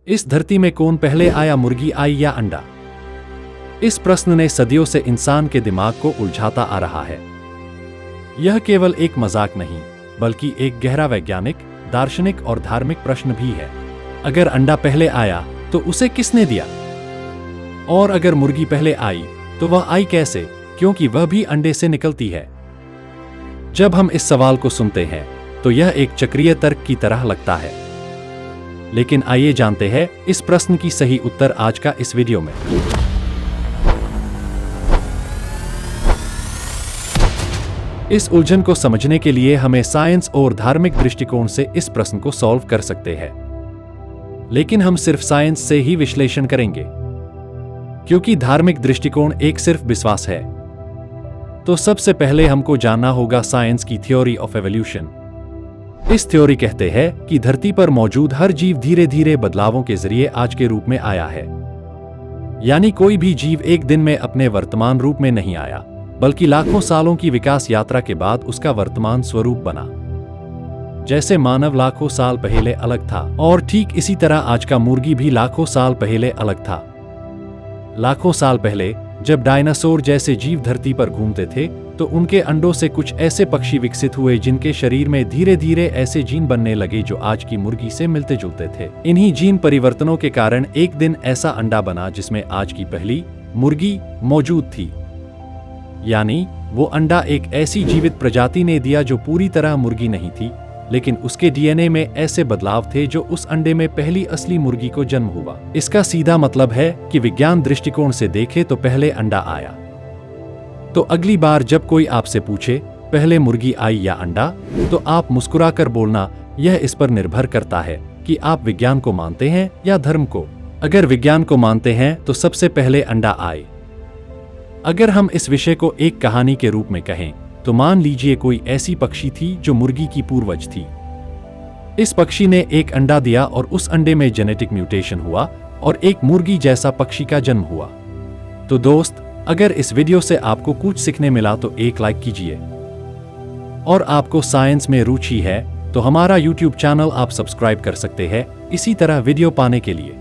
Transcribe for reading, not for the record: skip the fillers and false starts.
इस धरती में कौन पहले आया, मुर्गी आई या अंडा? इस प्रश्न ने सदियों से इंसान के दिमाग को उलझाता आ रहा है। यह केवल एक मजाक नहीं, बल्कि एक गहरा वैज्ञानिक, दार्शनिक और धार्मिक प्रश्न भी है। अगर अंडा पहले आया तो उसे किसने दिया? और अगर मुर्गी पहले आई तो वह आई कैसे, क्योंकि वह भी अंडे से निकलती है? जब हम इस सवाल को सुनते हैं तो यह एक चक्रीय तर्क की तरह लगता है, लेकिन आइए जानते हैं इस प्रश्न की सही उत्तर आज का इस वीडियो में। इस उलझन को समझने के लिए हमें साइंस और धार्मिक दृष्टिकोण से इस प्रश्न को सॉल्व कर सकते हैं, लेकिन हम सिर्फ साइंस से ही विश्लेषण करेंगे, क्योंकि धार्मिक दृष्टिकोण एक सिर्फ विश्वास है। तो सबसे पहले हमको जानना होगा साइंस की थ्योरी ऑफ एवोल्यूशन। इस थ्योरी कहते हैं कि धरती पर मौजूद हर जीव धीरे धीरे बदलावों के जरिए आज के रूप में आया है। यानी कोई भी जीव एक दिन में अपने वर्तमान रूप में नहीं आया, बल्कि लाखों सालों की विकास यात्रा के बाद उसका वर्तमान स्वरूप बना। जैसे मानव लाखों साल पहले अलग था, और ठीक इसी तरह आज का मुर्गी भी लाखों साल पहले अलग था। लाखों साल पहले जब डायनासोर जैसे जीव धरती पर घूमते थे, तो उनके अंडों से कुछ ऐसे पक्षी विकसित हुए जिनके शरीर में धीरे धीरे ऐसे जीन बनने लगे जो आज की मुर्गी से मिलते जुलते थे। इन्हीं जीन परिवर्तनों के कारण एक दिन ऐसा अंडा बना जिसमें आज की पहली मुर्गी मौजूद थी। यानी वो अंडा एक ऐसी जीवित प्रजाति ने दिया जो पूरी तरह मुर्गी नहीं थी, लेकिन उसके डीएनए में ऐसे बदलाव थे जो उस अंडे में पहली असली मुर्गी को जन्म हुआ। इसका सीधा मतलब है कि विज्ञान दृष्टिकोण से देखें तो पहले अंडा आया। तो अगली बार जब कोई आपसे पूछे पहले मुर्गी आई या अंडा, तो आप मुस्कुराकर बोलना, यह इस पर निर्भर करता है कि आप विज्ञान को मानते हैं या धर्म को। अगर विज्ञान को मानते हैं तो सबसे पहले अंडा आए। अगर हम इस विषय को एक कहानी के रूप में कहें तो मान लीजिए कोई ऐसी पक्षी थी जो मुर्गी की पूर्वज थी। इस पक्षी ने एक अंडा दिया और उस अंडे में जेनेटिक म्यूटेशन हुआ और एक मुर्गी जैसा पक्षी का जन्म हुआ। तो दोस्त, अगर इस वीडियो से आपको कुछ सीखने मिला तो एक लाइक कीजिए, और आपको साइंस में रुचि है तो हमारा YouTube चैनल आप सब्सक्राइब कर सकते हैं इसी तरह वीडियो पाने के लिए।